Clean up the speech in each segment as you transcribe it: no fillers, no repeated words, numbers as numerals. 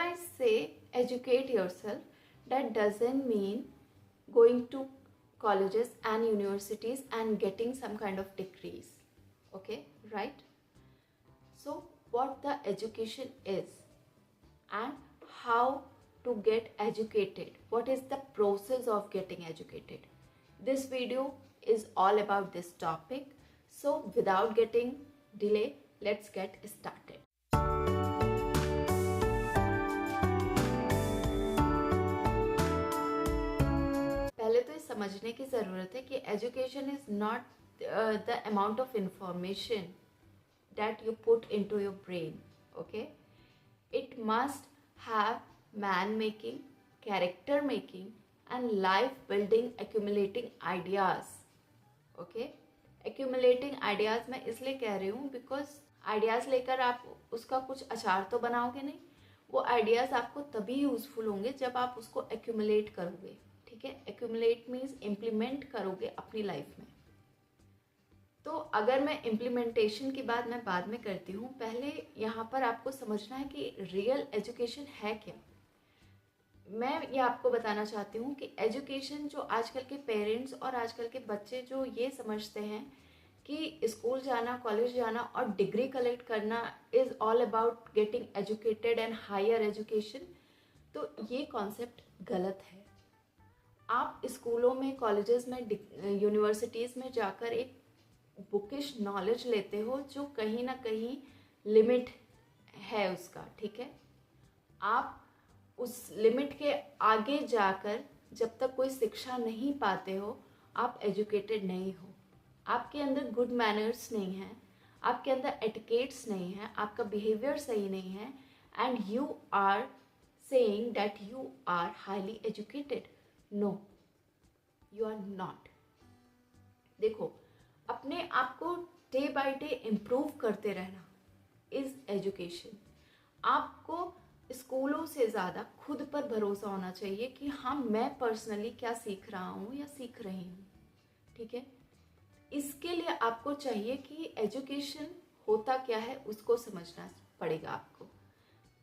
I say educate yourself, that doesn't mean going to colleges and universities and getting some kind of degrees. Okay, right? So what the education is and how to get educated, what is the process of getting educated, this video is all about this topic. So without getting delay, let's get started. पहले तो ये समझने की ज़रूरत है कि education is not the amount of information that you put into your brain. Okay, it must have man making, character making and life building accumulating ideas. Okay, accumulating ideas मैं इसलिए कह रही हूँ बिकॉज आइडियाज़ लेकर आप उसका कुछ अचार तो बनाओगे नहीं, वो आइडियाज़ आपको तभी यूज़फुल होंगे जब आप उसको एक्यूमुलेट करोगे. ठीक है, एक्यूमुलेट मीन्स इम्प्लीमेंट करोगे अपनी लाइफ में. तो अगर मैं इम्प्लीमेंटेशन की बात मैं बाद में करती हूँ, पहले यहाँ पर आपको समझना है कि रियल एजुकेशन है क्या. मैं ये आपको बताना चाहती हूँ कि एजुकेशन जो आजकल के पेरेंट्स और आजकल के बच्चे जो ये समझते हैं कि स्कूल जाना, कॉलेज जाना और डिग्री कलेक्ट करना is all about getting educated and higher education, तो ये कॉन्सेप्ट गलत है. आप स्कूलों में, कॉलेजेस में, यूनिवर्सिटीज़ में जाकर एक बुकिश नॉलेज लेते हो जो कहीं ना कहीं लिमिट है उसका. ठीक है, आप उस लिमिट के आगे जाकर जब तक कोई शिक्षा नहीं पाते हो, आप एजुकेटेड नहीं हो. आपके अंदर गुड मैनर्स नहीं है, आपके अंदर एटिकेट्स नहीं है, आपका बिहेवियर सही नहीं है, and you are saying that you are highly educated. No, you are not. देखो, अपने आप को डे बाय डे इम्प्रूव करते रहना इज़ एजुकेशन. आपको स्कूलों से ज़्यादा खुद पर भरोसा होना चाहिए कि हाँ, मैं पर्सनली क्या सीख रहा हूँ या सीख रही हूँ. ठीक है, इसके लिए आपको चाहिए कि एजुकेशन होता क्या है उसको समझना पड़ेगा आपको.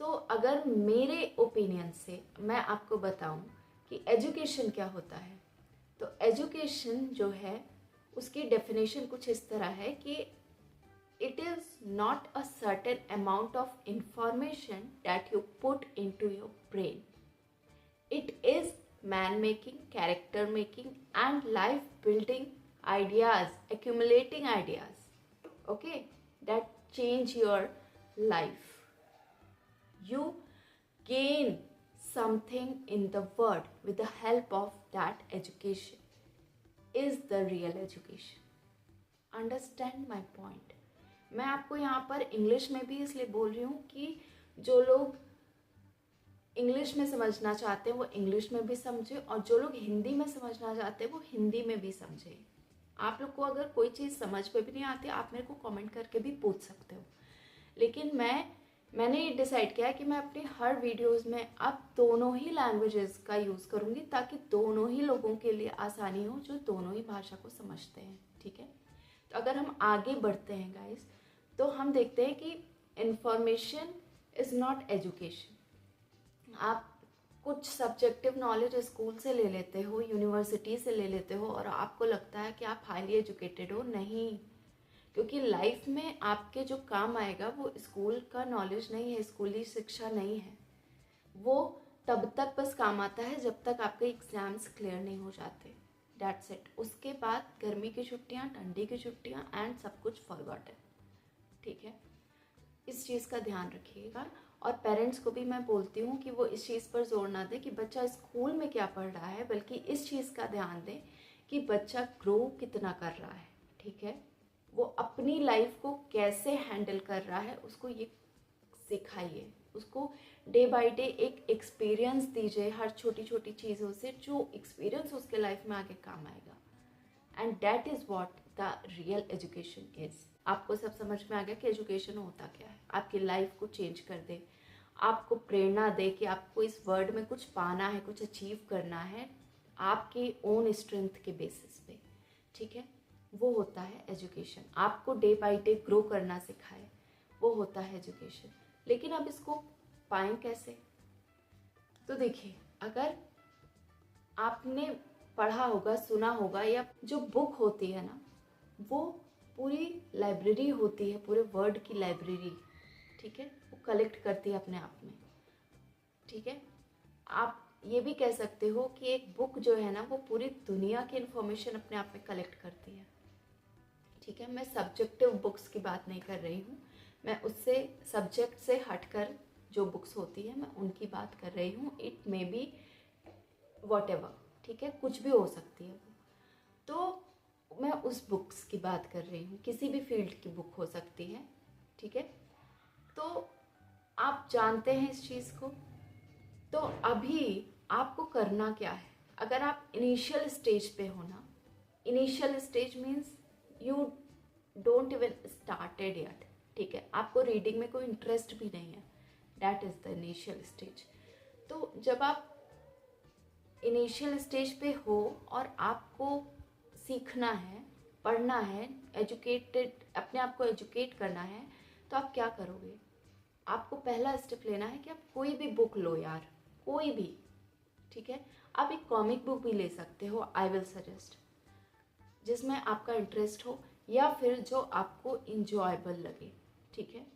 तो अगर मेरे ओपिनियन से मैं आपको बताऊँ कि एजुकेशन क्या होता है, तो एजुकेशन जो है उसकी डेफिनेशन कुछ इस तरह है कि it is not a certain amount of information that you put into your brain. It is man making, character making and life building ideas, accumulating ideas, okay, that change your life. You gain something in the world with the help of that education is the real education. Understand my point? मैं आपको यहाँ पर English में भी इसलिए बोल रही हूँ कि जो लोग इंग्लिश में समझना चाहते हैं वो इंग्लिश में भी समझे, और जो लोग हिंदी में समझना चाहते हैं वो हिंदी में भी समझे. आप लोग को अगर कोई चीज़ समझ में भी नहीं आती, आप मेरे को कमेंट करके भी पूछ सकते हो. लेकिन मैंने ये डिसाइड किया है कि मैं अपने हर वीडियोस में अब दोनों ही लैंग्वेजेस का यूज़ करूँगी ताकि दोनों ही लोगों के लिए आसानी हो जो दोनों ही भाषा को समझते हैं. ठीक है, तो अगर हम आगे बढ़ते हैं गाइस, तो हम देखते हैं कि इन्फॉर्मेशन इज़ नॉट एजुकेशन. आप कुछ सब्जेक्टिव नॉलेज स्कूल से ले लेते हो, यूनिवर्सिटी से ले लेते हो और आपको लगता है कि आप हाईली एजुकेटेड हो. नहीं, क्योंकि लाइफ में आपके जो काम आएगा वो स्कूल का नॉलेज नहीं है, स्कूली शिक्षा नहीं है. वो तब तक बस काम आता है जब तक आपके एग्ज़ाम्स क्लियर नहीं हो जाते. That's it. उसके बाद गर्मी की छुट्टियाँ, ठंडी की छुट्टियाँ एंड सब कुछ फॉरगॉटन. ठीक है, इस चीज़ का ध्यान रखिएगा. और पेरेंट्स को भी मैं बोलती हूँ कि वो इस चीज़ पर जोर ना दें कि बच्चा स्कूल में क्या पढ़ रहा है, बल्कि इस चीज़ का ध्यान दें कि बच्चा ग्रो कितना कर रहा है. ठीक है, वो अपनी लाइफ को कैसे हैंडल कर रहा है उसको ये सिखाइए. उसको डे बाय डे एक एक्सपीरियंस दीजिए हर छोटी छोटी चीज़ों से, जो एक्सपीरियंस उसके लाइफ में आगे काम आएगा. And that is what the real education is. आपको सब समझ में आ गया कि एजुकेशन होता क्या है. आपकी लाइफ को चेंज कर दे, आपको प्रेरणा दे कि आपको इस वर्ल्ड में कुछ पाना है, कुछ अचीव करना है आपके ओन स्ट्रेंथ के बेसिस पे. ठीक है, वो होता है एजुकेशन. आपको डे बाय डे ग्रो करना सिखाए, वो होता है एजुकेशन. लेकिन अब इसको पाएँ कैसे? तो देखिए, अगर आपने पढ़ा होगा, सुना होगा, या जो बुक होती है ना, वो पूरी लाइब्रेरी होती है, पूरे वर्ल्ड की लाइब्रेरी, ठीक है, वो कलेक्ट करती है अपने आप में, ठीक है। आप ये भी कह सकते हो कि एक बुक जो है ना, वो पूरी दुनिया की इन्फॉर्मेशन अपने आप में कलेक्ट करती है, ठीक है। मैं सब्जेक्टिव बुक्स की बात नहीं कर रही हूँ, मैं उससे सब्जेक्ट से हटकर जो बुक्स होती है मैं उनकी बात कर रही हूँ। इट मे बी वॉटेवर, ठीक है, कुछ भी हो सकती है वो। तो मैं उस बुक्स की बात कर रही हूँ, किसी भी फील्ड की बुक हो सकती है, ठीक है। तो आप जानते हैं इस चीज़ को। तो अभी आपको करना क्या है? अगर आप इनिशियल स्टेज पे हो ना, initial stage means you don't even started yet, ठीक है, आपको रीडिंग में कोई इंटरेस्ट भी नहीं है, that is the initial stage. तो जब आप इनिशियल स्टेज पे हो और आपको सीखना है, पढ़ना है, एजुकेटेड, अपने आप को एजुकेट करना है, तो आप क्या करोगे? आपको पहला स्टेप लेना है कि आप कोई भी बुक लो यार, कोई भी, ठीक है। आप एक कॉमिक बुक भी ले सकते हो, आई विल सजेस्ट, जिसमें आपका इंटरेस्ट हो या फिर जो आपको इंजॉयबल लगे, ठीक है।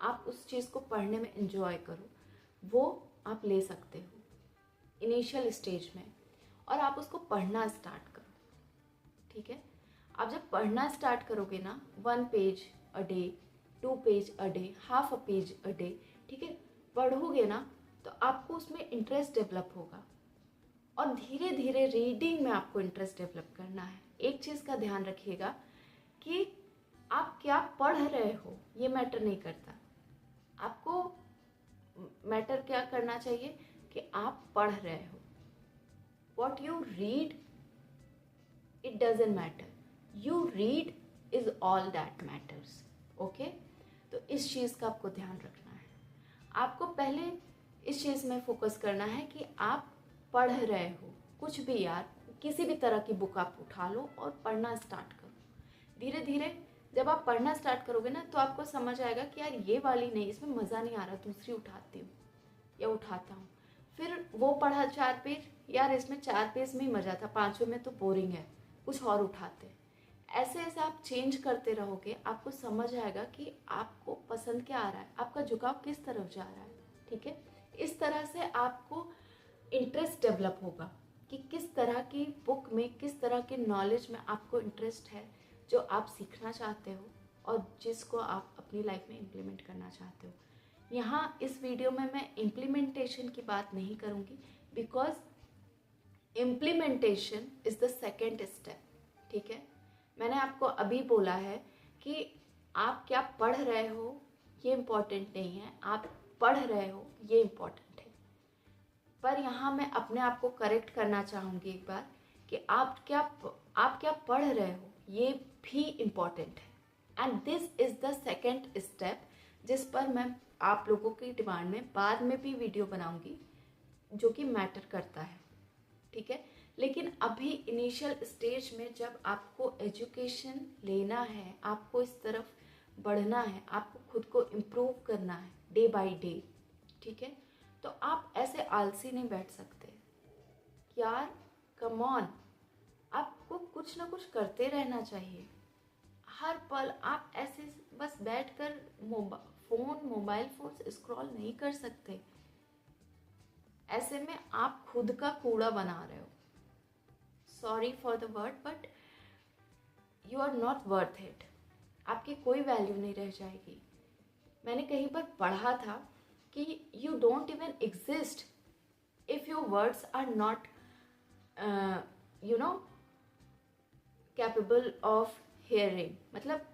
आप उस चीज़ को पढ़ने में इंजॉय करो, वो आप ले सकते हो इनिशियल स्टेज में, और आप उसको पढ़ना स्टार्ट करो, ठीक है। आप जब पढ़ना स्टार्ट करोगे ना, 1 page a day, 2 page a day, half a page a day, ठीक है, पढ़ोगे ना, तो आपको उसमें इंटरेस्ट डेवलप होगा। और धीरे धीरे रीडिंग में आपको इंटरेस्ट डेवलप करना है। एक चीज़ का ध्यान रखिएगा कि आप क्या पढ़ रहे हो ये मैटर नहीं करता, आपको मैटर क्या करना चाहिए कि आप पढ़ रहे हो। What you read, it doesn't matter, you read is all that matters, okay. तो इस चीज़ का आपको ध्यान रखना है। आपको पहले इस चीज़ में फोकस करना है कि आप पढ़ रहे हो कुछ भी यार, किसी भी तरह की बुक आप उठा लो और पढ़ना स्टार्ट करो। धीरे धीरे जब आप पढ़ना स्टार्ट करोगे ना, तो आपको समझ आएगा कि यार ये वाली नहीं, इसमें मज़ा नहीं आ रहा, दूसरी उठाती हूँ या उठाता हूँ। फिर वो पढ़ा 4 पेज, यार इसमें 4 पेज में ही मज़ा था, 5वें में तो बोरिंग है, कुछ और उठाते हैं। ऐसे ऐसे आप चेंज करते रहोगे, आपको समझ आएगा कि आपको पसंद क्या आ रहा है, आपका झुकाव किस तरफ जा रहा है, ठीक है। इस तरह से आपको इंटरेस्ट डेवलप होगा कि किस तरह की बुक में, किस तरह के नॉलेज में आपको इंटरेस्ट है, जो आप सीखना चाहते हो और जिसको आप अपनी लाइफ में इम्प्लीमेंट करना चाहते हो। यहाँ इस वीडियो में मैं इम्प्लीमेंटेशन की बात नहीं करूँगी, because implementation is the second step, ठीक है। मैंने आपको अभी बोला है कि आप क्या पढ़ रहे हो ये इम्पोर्टेंट नहीं है, आप पढ़ रहे हो ये इम्पोर्टेंट है। पर यहाँ मैं अपने आप को करेक्ट करना चाहूँगी एक बार कि आप क्या पढ़ रहे हो ये भी इम्पोर्टेंट है। And this is the second step, जिस पर मैं आप लोगों की डिमांड में बाद में भी वीडियो बनाऊँगी, जो कि मैटर करता है, ठीक है। लेकिन अभी इनिशियल स्टेज में जब आपको एजुकेशन लेना है, आपको इस तरफ बढ़ना है, आपको खुद को इम्प्रूव करना है डे बाय डे, ठीक है, तो आप ऐसे आलसी नहीं बैठ सकते यार, कम ऑन, आपको कुछ ना कुछ करते रहना चाहिए। हर पल आप ऐसे बस बैठकर मोबाइल फोन स्क्रॉल नहीं कर सकते। ऐसे में आप खुद का कूड़ा बना रहे हो, sorry for the word, but you are not worth it. आपकी कोई वैल्यू नहीं रह जाएगी। मैंने कहीं पर पढ़ा था कि you don't even exist if your words are not you know capable of hearing. मतलब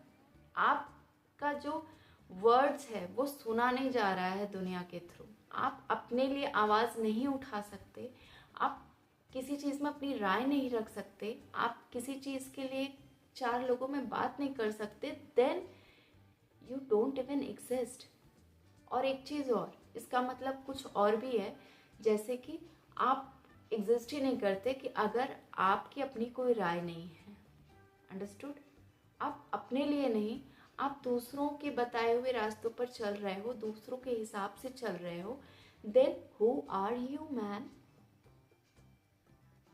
आपका जो वर्ड्स है वो सुना नहीं जा रहा है दुनिया के थ्रू, आप अपने लिए आवाज़ नहीं उठा सकते, आप किसी चीज़ में अपनी राय नहीं रख सकते, आप किसी चीज़ के लिए 4 लोगों में बात नहीं कर सकते, then you don't even exist. और एक चीज़ और, इसका मतलब कुछ और भी है, जैसे कि आप एग्जिस्ट ही नहीं करते कि अगर आपकी अपनी कोई राय नहीं है, अंडरस्टूड। आप अपने लिए नहीं, आप दूसरों के बताए हुए रास्तों पर चल रहे हो, दूसरों के हिसाब से चल रहे हो, then who are you man,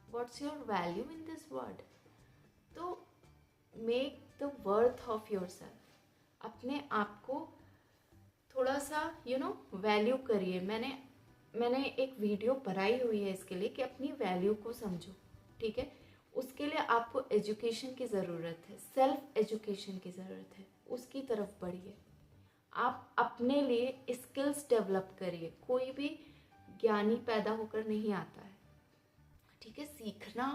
what's your value in this world? तो make the worth of yourself, अपने आप को थोड़ा सा वैल्यू करिए। मैंने एक वीडियो बनाई हुई है इसके लिए कि अपनी वैल्यू को समझो, ठीक है। उसके लिए आपको एजुकेशन की ज़रूरत है, सेल्फ एजुकेशन की ज़रूरत है, उसकी तरफ बढ़िए। आप अपने लिए स्किल्स डेवलप करिए। कोई भी ज्ञानी पैदा होकर नहीं आता है, ठीक है। सीखना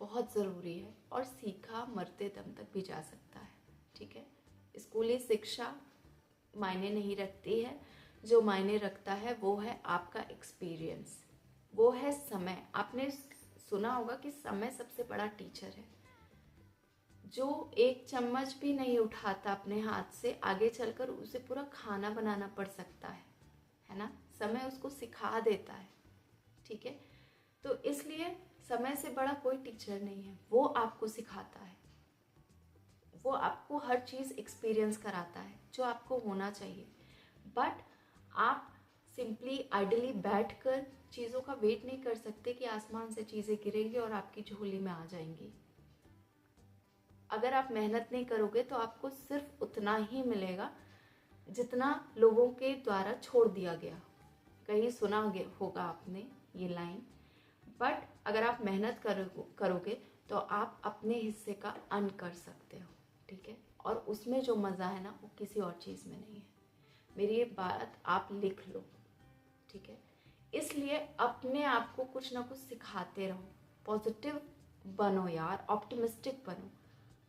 बहुत ज़रूरी है और सीखा मरते दम तक भी जा सकता है, ठीक है। स्कूली शिक्षा मायने नहीं रखती है, जो मायने रखता है वो है आपका एक्सपीरियंस, वो है समय। आपने सुना होगा कि समय सबसे बड़ा टीचर है। जो एक चम्मच भी नहीं उठाता अपने हाथ से, आगे चलकर उसे पूरा खाना बनाना पड़ सकता है ना। समय उसको सिखा देता है, ठीक है। तो इसलिए समय से बड़ा कोई टीचर नहीं है, वो आपको सिखाता है, वो आपको हर चीज़ एक्सपीरियंस कराता है जो आपको होना चाहिए। बट आप सिंपली आइडली बैठकर चीज़ों का वेट नहीं कर सकते कि आसमान से चीज़ें गिरेंगी और आपकी झोली में आ जाएंगी। अगर आप मेहनत नहीं करोगे तो आपको सिर्फ उतना ही मिलेगा जितना लोगों के द्वारा छोड़ दिया गया। कहीं सुना होगा आपने ये लाइन। बट अगर आप मेहनत करोगे तो आप अपने हिस्से का अर्न कर सकते हो, ठीक है। और उसमें जो मज़ा है ना, वो किसी और चीज़ में नहीं है। मेरी ये बात आप लिख लो, ठीक है। इसलिए अपने आप को कुछ ना कुछ सिखाते रहो, पॉजिटिव बनो यार, ऑप्टिमिस्टिक बनो,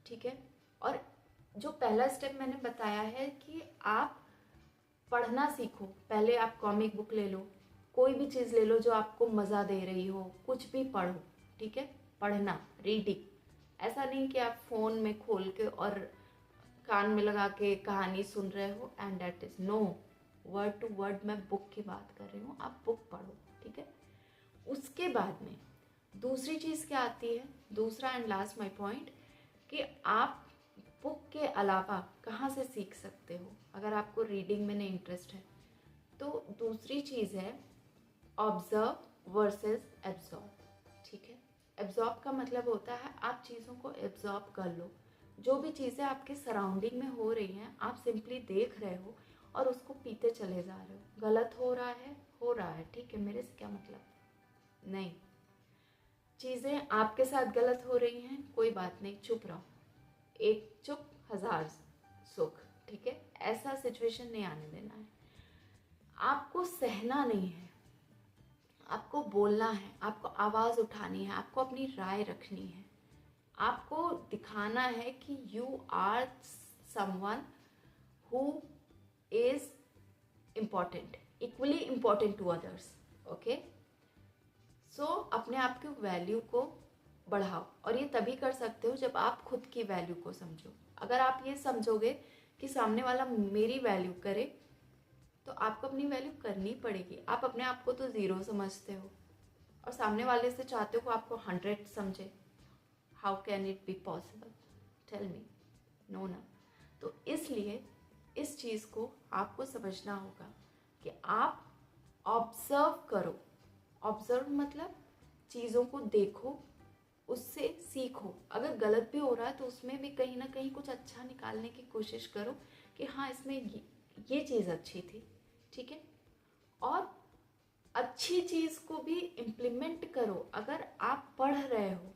ठीक है। और जो पहला स्टेप मैंने बताया है कि आप पढ़ना सीखो। पहले आप कॉमिक बुक ले लो, कोई भी चीज़ ले लो जो आपको मज़ा दे रही हो, कुछ भी पढ़ो, ठीक है। पढ़ना, रीडिंग, ऐसा नहीं कि आप फ़ोन में खोल के और कान में लगा के कहानी सुन रहे हो and that is no. Word to word मैं बुक की बात कर रही हूँ, आप बुक पढ़ो, ठीक है। उसके बाद में दूसरी चीज़ क्या आती है, दूसरा एंड लास्ट माय पॉइंट, कि आप बुक के अलावा कहाँ से सीख सकते हो अगर आपको रीडिंग में नहीं इंटरेस्ट है। तो दूसरी चीज़ है ऑब्जर्व वर्सेस एब्जॉर्ब, ठीक है। एब्जॉर्ब का मतलब होता है आप चीज़ों को एब्जॉर्ब कर लो। जो भी चीज़ें आपके सराउंडिंग में हो रही हैं, आप सिंपली देख रहे हो और उसको पीते चले जा रहे हो। गलत हो रहा है, ठीक है, मेरे से क्या मतलब नहीं। चीज़ें आपके साथ गलत हो रही हैं, कोई बात नहीं, चुप रहो। एक चुप हजार सुख, ठीक है। ऐसा सिचुएशन नहीं आने देना है। आपको सहना नहीं है, आपको बोलना है, आपको आवाज़ उठानी है, आपको अपनी राय रखनी है। आपको दिखाना है कि you are someone who is important, equally important to others, okay. So अपने आप की वैल्यू को बढ़ाओ, और ये तभी कर सकते हो जब आप खुद की वैल्यू को समझो। अगर आप ये समझोगे कि सामने वाला मेरी वैल्यू करे, तो आपको अपनी वैल्यू करनी पड़ेगी। आप अपने आप को तो ज़ीरो समझते हो और सामने वाले से चाहते हो कि आपको 100 समझे। How can it be possible, tell me, no ना। तो इसलिए इस चीज़ को आपको समझना होगा कि आप ऑब्जर्व करो। ऑब्जर्व मतलब चीज़ों को देखो, उससे सीखो। अगर गलत भी हो रहा है तो उसमें भी कहीं ना कहीं कुछ अच्छा निकालने की कोशिश करो कि हाँ, इसमें ये चीज़ अच्छी थी, ठीक है। और अच्छी चीज़ को भी इम्प्लीमेंट करो। अगर आप पढ़ रहे हो,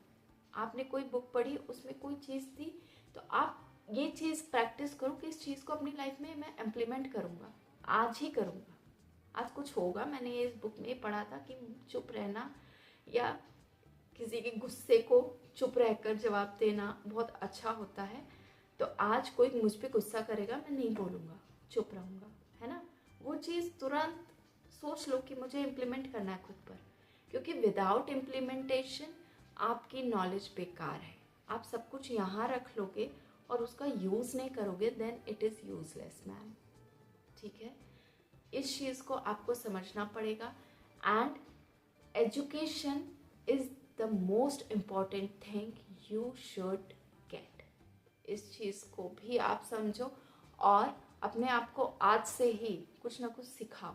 आपने कोई बुक पढ़ी, उसमें कोई चीज़ थी, तो आप ये चीज़ प्रैक्टिस करो कि इस चीज़ को अपनी लाइफ में मैं इम्प्लीमेंट करूँगा, आज ही करूँगा, आज कुछ होगा। मैंने ये इस बुक में पढ़ा था कि चुप रहना या किसी के गुस्से को चुप रहकर जवाब देना बहुत अच्छा होता है। तो आज कोई मुझ पे गुस्सा करेगा, मैं नहीं बोलूँगा, चुप रहूँगा, है ना। वो चीज़ तुरंत सोच लो कि मुझे इम्प्लीमेंट करना है खुद पर, क्योंकि विदाउट इम्प्लीमेंटेशन आपकी नॉलेज बेकार है। आप सब कुछ यहाँ रख लोगे और उसका यूज़ नहीं करोगे, then it is useless man, ठीक है। इस चीज़ को आपको समझना पड़ेगा। And education is the most important thing you should get. इस चीज़ को भी आप समझो और अपने आप को आज से ही कुछ ना कुछ सिखाओ,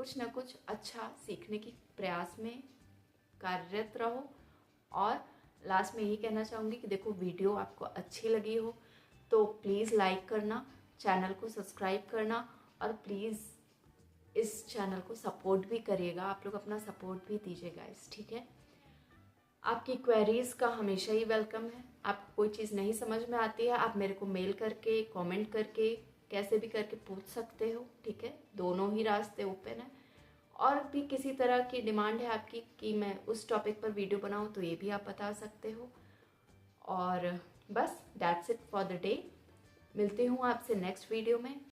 कुछ ना कुछ अच्छा सीखने की प्रयास में कार्यरत रहो। और लास्ट में यही कहना चाहूँगी कि देखो, वीडियो आपको अच्छी लगी हो तो प्लीज़ लाइक करना, चैनल को सब्सक्राइब करना, और प्लीज़ इस चैनल को सपोर्ट भी करिएगा। आप लोग अपना सपोर्ट भी दीजिएगा इस, ठीक है। आपकी क्वेरीज़ का हमेशा ही वेलकम है। आपको कोई चीज़ नहीं समझ में आती है, आप मेरे को मेल करके, कमेंट करके, कैसे भी करके पूछ सकते हो, ठीक है। दोनों ही रास्ते ओपन हैं। और भी किसी तरह की डिमांड है आपकी कि मैं उस टॉपिक पर वीडियो बनाऊं, तो ये भी आप बता सकते हो। और बस that's it for the day. मिलती हूँ आपसे नेक्स्ट वीडियो में।